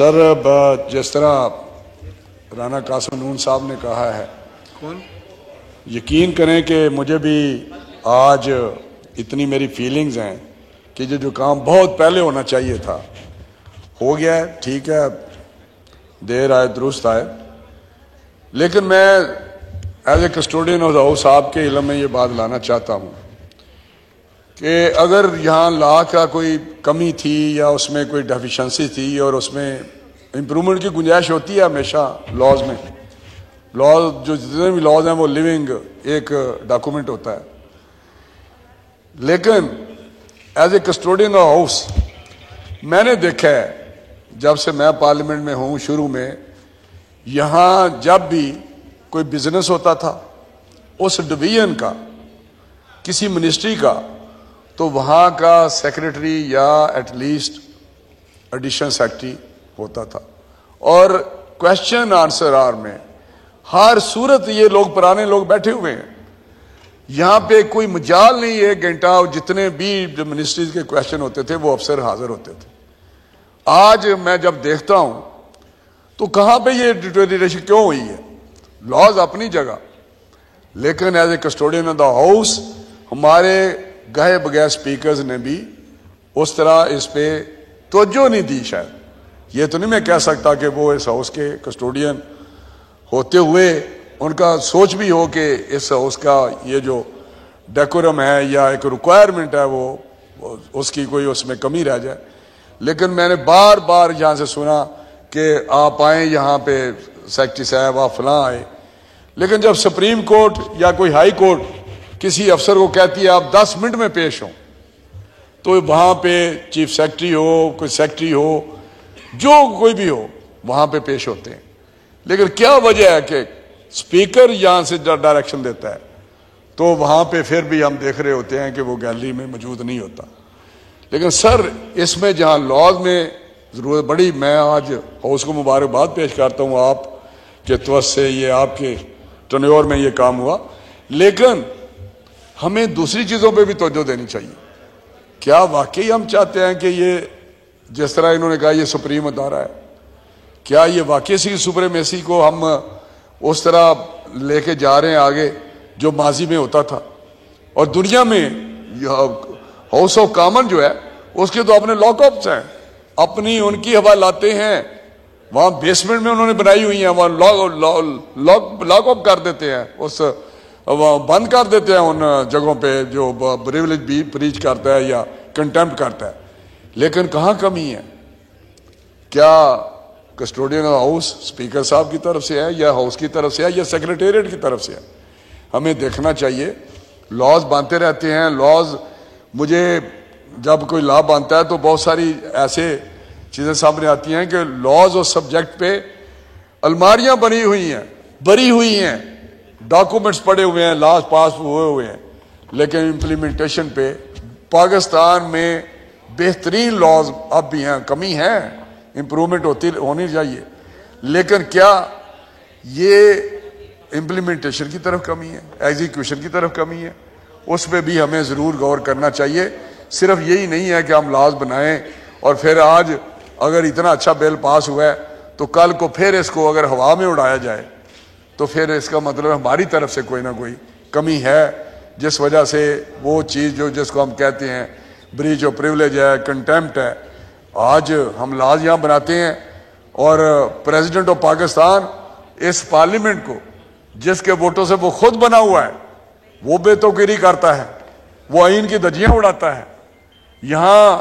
سر جس طرح رانا قاسم نون صاحب نے کہا ہے، یقین کریں کہ مجھے بھی آج اتنی میری فیلنگز ہیں کہ جو کام بہت پہلے ہونا چاہیے تھا ہو گیا ہے. ٹھیک ہے، دیر آئے درست آئے، لیکن میں as a custodian of the house آپ کے علم میں یہ بات لانا چاہتا ہوں کہ اگر یہاں لا کا کوئی کمی تھی یا اس میں کوئی ڈیفیشنسی تھی اور اس میں امپرومنٹ کی گنجائش ہوتی ہے ہمیشہ لاز میں. لاز جو جتنے بھی لاز ہیں وہ لیونگ ایک ڈاکومنٹ ہوتا ہے، لیکن as a custodian of house میں نے دیکھا ہے جب سے میں پارلیمنٹ میں ہوں شروع میں، یہاں جب بھی کوئی بزنس ہوتا تھا اس ڈویژن کا کسی منسٹری کا، تو وہاں کا سیکریٹری یا ایٹ لیسٹ ایڈیشنل سیکریٹری ہوتا تھا، اور کوشچن آنسر آر میں ہر صورت یہ لوگ پرانے لوگ بیٹھے ہوئے ہیں. یہاں پہ کوئی مجال نہیں ہے، ایک گھنٹہ جتنے بھی منسٹریز کے کوشچن ہوتے تھے وہ افسر حاضر ہوتے تھے. آج میں جب دیکھتا ہوں تو کہاں پہ یہ ڈیٹیریشن کیوں ہوئی ہے؟ لاز اپنی جگہ، لیکن as a custodian of the house ہمارے گئے بغیر اسپیکرز نے بھی اس طرح اس پہ توجہ نہیں دی. شاید یہ تو نہیں میں کہہ سکتا کہ وہ اس ہاؤس کے کسٹوڈین ہوتے ہوئے ان کا سوچ بھی ہو کہ اس ہاؤس کا یہ جو ڈیکورم ہے یا ایک ریکوائرمنٹ ہے وہ اس کی کوئی اس میں کمی رہ جائے. لیکن میں نے بار بار یہاں سے سنا کہ آپ آئیں یہاں پہ سیکرٹری صاحب آپ فلاں آئے، لیکن جب سپریم کورٹ یا کوئی ہائی کورٹ کسی افسر کو کہتی ہے آپ 10 منٹ میں پیش ہوں، تو وہاں پہ چیف سیکرٹری ہو، کوئی سیکرٹری ہو، جو کوئی بھی ہو وہاں پہ پیش ہوتے ہیں. لیکن کیا وجہ ہے کہ اسپیکر یہاں سے ڈائریکشن دیتا ہے تو وہاں پہ پھر بھی ہم دیکھ رہے ہوتے ہیں کہ وہ گیلری میں موجود نہیں ہوتا. لیکن سر اس میں جہاں لاز میں ضرورت بڑی، میں آج ہاؤس کو مبارکباد پیش کرتا ہوں آپ کے توسط سے، یہ آپ کے ٹنیور میں یہ کام ہوا، لیکن ہمیں دوسری چیزوں پہ بھی توجہ دینی چاہیے. کیا واقعی ہم چاہتے ہیں کہ یہ جس طرح انہوں نے کہا یہ سپریم ادارہ ہے، کیا یہ واقعی سی سپریمیسی کو ہم اس طرح لے کے جا رہے ہیں آگے جو ماضی میں ہوتا تھا؟ اور دنیا میں ہاؤس آف کامن جو ہے اس کے تو اپنے لاک اپس ہیں، اپنی ان کی حوالاتیں ہیں، وہاں بیسمنٹ میں انہوں نے بنائی ہوئی ہیں، وہاں لاک اپ کر دیتے ہیں، اس بند کر دیتے ہیں ان جگہوں پہ جو پریویلیج بھی پریچ کرتا ہے یا کنٹمپٹ کرتا ہے. لیکن کہاں کمی ہے؟ کیا کسٹوڈین آف ہاؤس اسپیکر صاحب کی طرف سے ہے یا ہاؤس کی طرف سے ہے یا سیکریٹریٹ کی طرف سے ہے؟ ہمیں دیکھنا چاہیے. لاز بنتے رہتے ہیں. لاز مجھے جب کوئی لا بنتا ہے تو بہت ساری ایسے چیزیں سامنے آتی ہیں کہ لاز اور سبجیکٹ پہ الماریاں بنی ہوئی ہیں، بری ہوئی ہیں، ڈاکومنٹس پڑے ہوئے ہیں، لاز پاس ہوئے ہوئے ہیں، لیکن امپلیمنٹیشن پہ پاکستان میں بہترین لاز اب بھی ہیں، کمی ہے، امپرومنٹ ہونی چاہیے. لیکن کیا یہ امپلیمنٹیشن کی طرف کمی ہے، ایگزیکیوشن کی طرف کمی ہے؟ اس پہ بھی ہمیں ضرور غور کرنا چاہیے. صرف یہی نہیں ہے کہ ہم لاز بنائیں اور پھر آج اگر اتنا اچھا بل پاس ہوا ہے تو کل کو پھر اس کو اگر ہوا میں اڑایا جائے تو پھر اس کا مطلب ہماری طرف سے کوئی نہ کوئی کمی ہے، جس وجہ سے وہ چیز جو جس کو ہم کہتے ہیں بریچ آف پریولیج ہے، کنٹمپٹ ہے. آج ہم لاز یہاں بناتے ہیں اور پریزیڈنٹ آف پاکستان اس پارلیمنٹ کو جس کے ووٹوں سے وہ خود بنا ہوا ہے وہ بے توقیری کرتا ہے، وہ آئین کی دھجیاں اڑاتا ہے. یہاں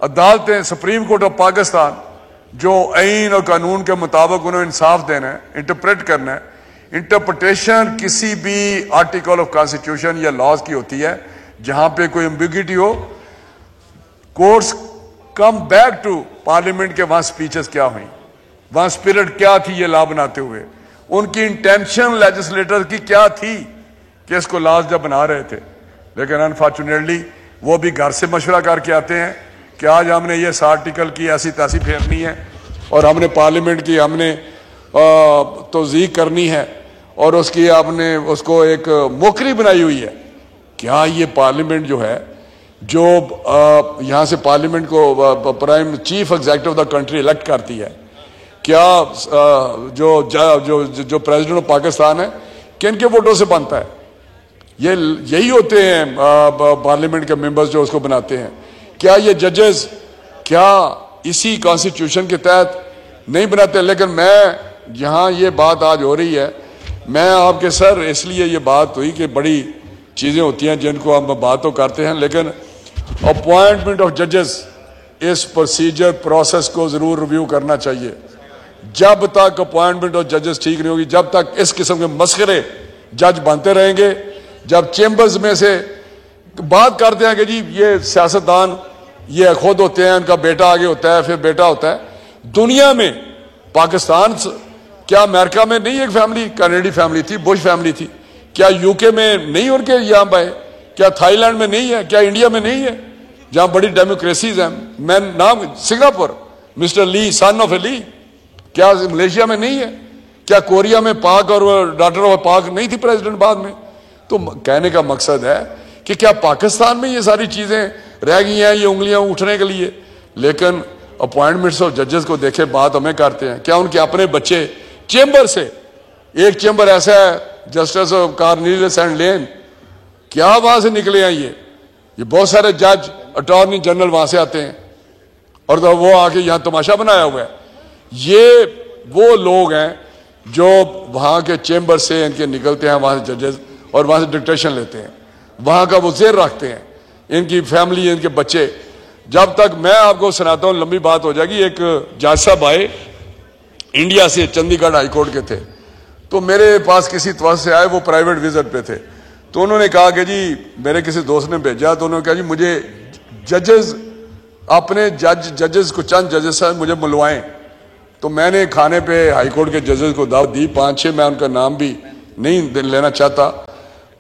عدالتیں سپریم کورٹ آف پاکستان جو آئین اور قانون کے مطابق انہوں انصاف دینا ہے، انٹرپریٹ کرنا ہے، انٹرپریٹیشن کسی بھی آرٹیکل آف کانسٹیٹیوشن یا لاز کی ہوتی ہے جہاں پہ کوئی ایمبیگوٹی ہو، courts come back to parliament کے وہاں سپیچز کیا ہوئیں، وہاں اسپرٹ کیا تھی یہ لا بناتے ہوئے، ان کی انٹینشن لیجسلیٹر کی کیا تھی کہ اس کو لاز جب بنا رہے تھے. لیکن انفارچونیٹلی وہ بھی گھر سے مشورہ کر کے آتے ہیں کہ آج ہم نے یہ آرٹیکل کی ایسی تیسی پھیرنی ہے اور ہم نے پارلیمنٹ کی ہم نے توثیق کرنی ہے اور اس کی آپ نے اس کو ایک موکری بنائی ہوئی ہے. کیا یہ پارلیمنٹ جو ہے جو یہاں سے پارلیمنٹ کو prime chief executive of the country elect کرتی ہے، کیا جو پریزیڈنٹ آف پاکستان ہے کن کے ووٹوں سے بنتا ہے؟ یہی ہوتے ہیں پارلیمنٹ کے ممبرز جو اس کو بناتے ہیں. کیا یہ ججز کیا اسی کانسٹیٹیوشن کے تحت نہیں بناتے؟ لیکن میں یہاں یہ بات آج ہو رہی ہے، میں آپ کے سر اس لیے یہ بات ہوئی کہ بڑی چیزیں ہوتی ہیں جن کو ہم بات تو کرتے ہیں، لیکن اپوائنٹمنٹ آف ججز اس پروسیجر پروسیس کو ضرور ریویو کرنا چاہیے. جب تک اپوائنٹمنٹ آف ججز ٹھیک نہیں ہوگی، جب تک اس قسم کے مسخرے جج بنتے رہیں گے، جب چیمبرز میں سے بات کرتے ہیں کہ جی یہ سیاستدان یہ خود ہوتے ہیں، ان کا بیٹا آگے ہوتا ہے، پھر بیٹا ہوتا ہے. دنیا میں پاکستان کیا امریکہ میں نہیں ایک فیملی کینیڈی فیملی تھی، بش فیملی تھی؟ کیا یو کے میں نہیں ان کے یہاں بھائی؟ کیا تھائی لینڈ میں نہیں ہے؟ کیا انڈیا میں نہیں ہے جہاں بڑی ڈیموکریسیز ہیں؟ میں نام سنگاپور، مسٹر لی سن آف اے لی، کیا ملیشیا میں نہیں ہے؟ کیا کوریا میں پاک اور ڈاٹر آف پاک نہیں تھی پریزیڈنٹ بعد میں؟ تو کہنے کا مقصد ہے کہ کیا پاکستان میں یہ ساری چیزیں رہ گئی ہیں یہ انگلیاں اٹھنے کے لیے؟ لیکن اپوائنٹمنٹس آف ججز کو دیکھے بات ہمیں کرتے ہیں. کیا ان کے اپنے بچے چیمبر سے، ایک چیمبر ایسا ہے جسٹس کارنیلیس اینڈ لین، کیا وہاں سے نکلے ہیں یہ بہت سارے جج اٹارنی جنرل وہاں سے آتے ہیں اور وہ آ کے یہاں تماشا بنایا ہوا ہے. یہ وہ لوگ ہیں جو وہاں کے چیمبر سے ان کے نکلتے ہیں وہاں سے ججز اور وہاں سے ڈکٹیشن لیتے ہیں، وہاں کا وہ زیر رکھتے ہیں، ان کی فیملی ان کے بچے. جب تک میں آپ کو سناتا ہوں لمبی بات ہو جائے گی. ایک جج صاحب آئے انڈیا سے، چندی گڑھ ہائی کورٹ کے تھے، تو میرے پاس کسی توجہ سے آئے، وہ پرائیویٹ وزٹ پہ تھے. تو انہوں نے کہا کہ جی میرے کسی دوست نے بھیجا، تو انہوں نے کہا جی مجھے ججز اپنے ججز کو چند ججز سے مجھے ملوائیں. تو میں نے کھانے پہ ہائی کورٹ کے ججز کو دعوت دی، 5-6 میں ان کا نام بھی نہیں لینا چاہتا.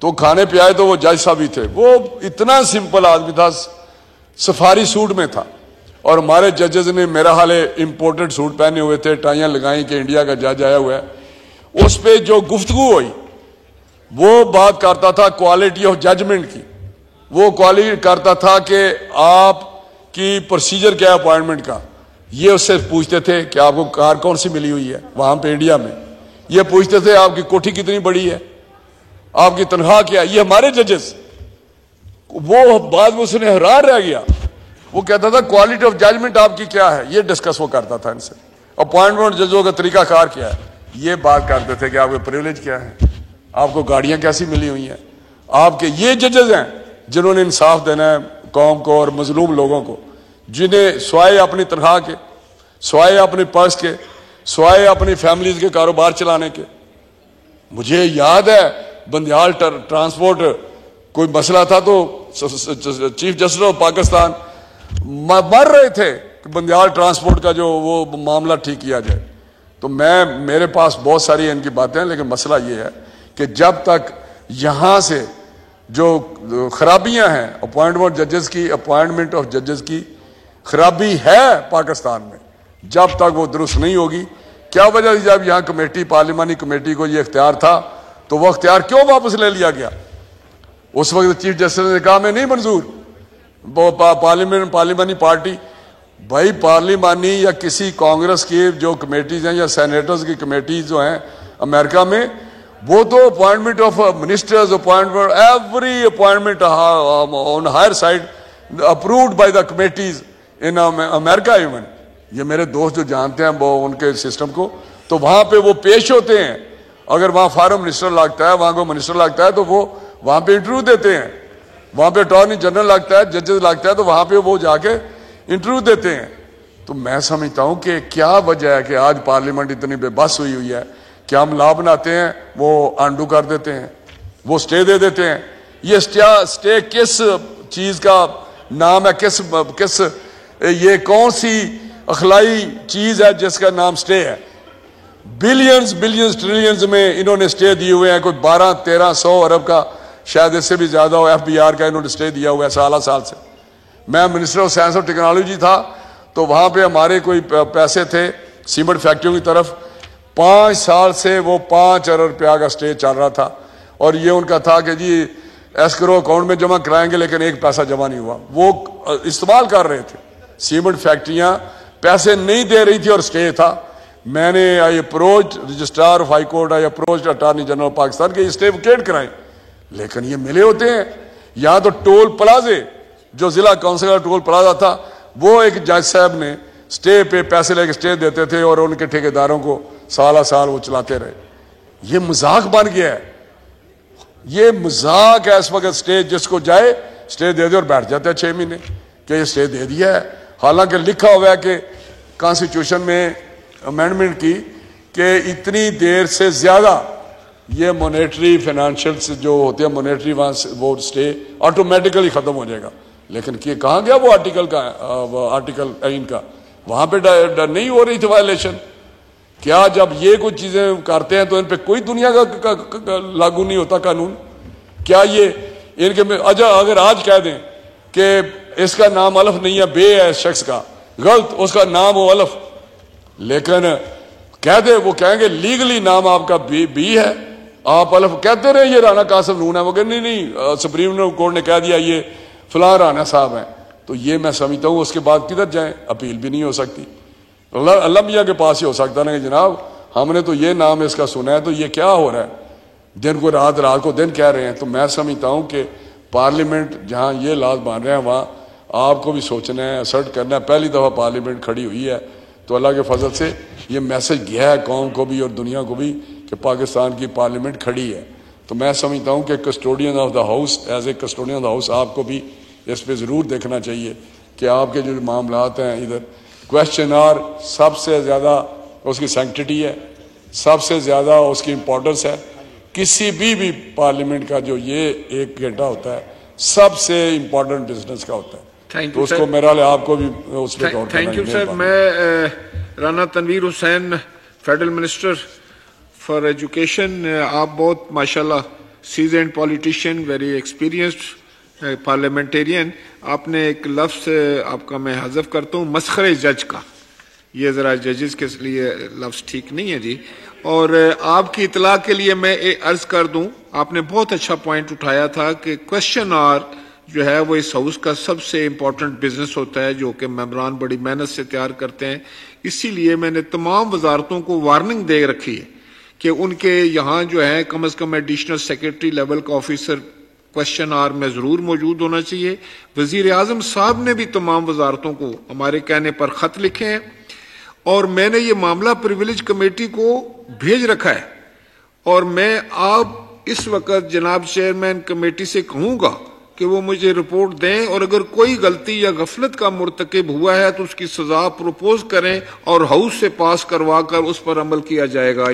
تو کھانے پہ آئے تو وہ جج صاحب ہی تھے. وہ اتنا سمپل آدمی تھا، سفاری سوٹ میں تھا، اور ہمارے ججز نے میرا حال امپورٹڈ سوٹ پہنے ہوئے تھے، ٹائیاں لگائیں کہ انڈیا کا جج آیا ہوا ہے. اس پہ جو گفتگو ہوئی وہ بات کرتا تھا کوالٹی آف ججمنٹ کی. وہ کوالٹی کرتا تھا کہ آپ کی پروسیجر کیا ہے اپوائنٹمنٹ کا. یہ اس سے پوچھتے تھے کہ آپ کو کار کون سی ملی ہوئی ہے وہاں پہ انڈیا میں. یہ پوچھتے تھے آپ کی کوٹھی کتنی بڑی ہے، آپ کی تنخواہ کیا ہے. یہ ہمارے ججز، وہ بعد میں اس نے حیران رہ گیا. وہ کہتا تھا کوالٹی آف ججمنٹ آپ کی کیا ہے، یہ ڈسکس وہ کرتا تھا ان سے. اپوائنٹمنٹ ججوں کا طریقہ کار کیا ہے، یہ بات کرتے تھے کہ آپ کے پریولیج کیا ہے، آپ کو گاڑیاں کیسی ملی ہوئی ہیں. آپ کے یہ ججز ہیں جنہوں نے انصاف دینا ہے قوم کو اور مظلوم لوگوں کو، جنہیں سوائے اپنی تنخواہ کے، سوائے اپنے پرس کے، سوائے اپنی فیملیز کے کاروبار چلانے کے. مجھے یاد ہے بندیال ٹرانسپورٹ کوئی مسئلہ تھا تو چیف جسٹس آف پاکستان مر رہے تھے کہ بندیال ٹرانسپورٹ کا جو وہ معاملہ ٹھیک کیا جائے. تو میرے پاس بہت ساری ان کی باتیں ہیں، لیکن مسئلہ یہ ہے کہ جب تک یہاں سے جو خرابیاں ہیں اپوائنٹمنٹ آف ججز کی خرابی ہے پاکستان میں، جب تک وہ درست نہیں ہوگی. کیا وجہ تھی؟ جب یہاں کمیٹی، پارلیمانی کمیٹی کو یہ اختیار تھا تو وہ اختیار کیوں واپس لے لیا گیا؟ اس وقت چیف جسٹس نے کہا میں نہیں منظور. وہ پارلیمانی پارٹی، بھائی پارلیمانی یا کسی کانگریس کی جو کمیٹیز ہیں یا سینیٹرز کی کمیٹیز جو ہیں امریکہ میں، وہ تو appointment of ministers, appointment every appointment on higher side approved by the committees in امریکہ. ایون یہ میرے دوست جو جانتے ہیں وہ ان کے سسٹم کو، تو وہاں پہ وہ پیش ہوتے ہیں. اگر وہاں فارم منسٹر لگتا ہے، وہاں کو منسٹر لگتا ہے تو وہ وہاں پہ انٹرویو دیتے ہیں. وہاں پہ اٹارنی جنرل لگتا ہے، ججز لگتا ہے تو وہاں پہ وہ جا کے انٹرویو دیتے ہیں. تو میں سمجھتا ہوں کہ کیا وجہ ہے کہ آج پارلیمنٹ اتنی بے بس ہوئی ہے کہ ہم لا بناتے ہیں، وہ انڈو کر دیتے ہیں، وہ سٹے دے دیتے ہیں. یہ سٹے کس چیز کا نام ہے؟ کس یہ کون سی اخلائی چیز ہے جس کا نام سٹے ہے؟ بلینز ٹریلینز میں انہوں نے سٹے دیے ہوئے ہیں. کوئی 1200-1300 ارب کا، شاید اس سے بھی زیادہ ہو، FBR کا انہوں نے سٹے دیا ہوا ہے سال سے. میں منسٹر آف سائنس اور ٹیکنالوجی تھا تو وہاں پہ ہمارے کوئی پیسے تھے سیمنٹ فیکٹریوں کی طرف. 5 سال سے وہ 5 ارب روپیہ کا سٹے چل رہا تھا، اور یہ ان کا تھا کہ جی ایسکرو اکاؤنٹ میں جمع کرائیں گے، لیکن ایک پیسہ جمع نہیں ہوا. وہ استعمال کر رہے تھے، سیمنٹ فیکٹریاں پیسے نہیں دے رہی تھی اور سٹے تھا. میں نے I approach registrar of high court, I approach attorney general of Pakistan کے یہ اسٹے ویکیٹ کرائیں, لیکن یہ ملے ہوتے ہیں. یہاں تو ٹول پلازے, جو ضلع کونسل کا ٹول پلازا تھا, وہ ایک جج صاحب نے اسٹے پہ پیسے لے کے اسٹے دیتے تھے اور ان کے ٹھیکیداروں کو سالہ سال وہ چلاتے رہے. یہ مذاق بن گیا ہے, یہ مذاق ہے اس وقت. اسٹے جس کو جائے اسٹے دے دے اور بیٹھ جاتے ہیں 6 مہینے کہ یہ اسٹے دے دیا ہے, حالانکہ لکھا ہوا ہے کہ کانسٹیٹیوشن میں امینڈمنٹ کی کہ اتنی دیر سے زیادہ یہ مونیٹری فائنینشیل جو ہوتے ہیں مونیٹری وہ اسٹے آٹومیٹیکلی ختم ہو جائے گا. لیکن کہ کہاں گیا وہ آرٹیکل ان کا, وہاں پہ نہیں ہو رہی تھی وائلیشن. کیا جب یہ کچھ چیزیں کرتے ہیں تو ان پہ کوئی دنیا کا لاگو نہیں ہوتا قانون؟ کیا یہ ان کے اگر آج کہہ دیں کہ اس کا نام الف نہیں ہے, بے ہے شخص کا, غلط, اس کا نام ہو الف, لیکن کہہ دے وہ کہیں گے لیگلی نام آپ کا بی ہے, آپ الف کہتے رہے یہ رانا قاسم نون ہے, وہ کہ نہیں سپریم کورٹ نے کہہ دیا یہ فلاں رانا صاحب ہیں. تو یہ میں سمجھتا ہوں اس کے بعد کدھر جائیں, اپیل بھی نہیں ہو سکتی. اللہ میاں کے پاس ہی ہو سکتا نا کہ جناب ہم نے تو یہ نام اس کا سنا ہے, تو یہ کیا ہو رہا ہے, دن کو رات, رات کو دن کہہ رہے ہیں. تو میں سمجھتا ہوں کہ پارلیمنٹ جہاں یہ لاز مان رہے ہیں وہاں آپ کو بھی سوچنا ہے, اسرٹ کرنا ہے. پہلی دفعہ پارلیمنٹ کھڑی ہوئی ہے تو اللہ کے فضل سے یہ میسج گیا ہے قوم کو بھی اور دنیا کو بھی کہ پاکستان کی پارلیمنٹ کھڑی ہے. تو میں سمجھتا ہوں کہ custodian of the house, as a custodian of the house, آپ کو بھی اس پہ ضرور دیکھنا چاہیے کہ آپ کے جو معاملات ہیں ادھر کویشچن آر سب سے زیادہ اس کی سینکٹیٹی ہے, سب سے زیادہ اس کی امپورٹنس ہے. کسی بھی پارلیمنٹ کا جو یہ 1 گھنٹہ ہوتا ہے سب سے امپورٹنٹ بزنس کا ہوتا ہے. تو اس کو میرا آپ کو بھی اس پہ غور کرنا ہے. Thank you sir. میں رانا تنویر حسین, فیڈرل منسٹر فار ایجوکیشن, آپ بہت ماشاءاللہ seasoned politician, very experienced parliamentarian. آپ نے ایک لفظ آپ کا میں حذف کرتا ہوں, مسخرے جج کا. یہ ذرا ججز کے لیے لفظ ٹھیک نہیں ہے جی. اور آپ کی اطلاع کے لیے میں عرض کر دوں, آپ نے بہت اچھا پوائنٹ اٹھایا تھا کہ کویشچن آر جو ہے وہ اس ہاؤس کا سب سے امپورٹنٹ بزنس ہوتا ہے, جو کہ ممبران بڑی محنت سے تیار کرتے ہیں. اسی لیے میں نے تمام وزارتوں کو وارننگ دے رکھی ہے کہ ان کے یہاں جو ہے کم از کم ایڈیشنل سیکرٹری لیول کا آفیسر کویشچن آر میں ضرور موجود ہونا چاہیے. وزیر اعظم صاحب نے بھی تمام وزارتوں کو ہمارے کہنے پر خط لکھے ہیں اور میں نے یہ معاملہ پریویلیج کمیٹی کو بھیج رکھا ہے. اور میں آپ اس وقت جناب چیئرمین کمیٹی سے کہوں گا کہ وہ مجھے رپورٹ دیں, اور اگر کوئی غلطی یا غفلت کا مرتکب ہوا ہے تو اس کی سزا پروپوز کریں اور ہاؤس سے پاس کروا کر اس پر عمل کیا جائے گا.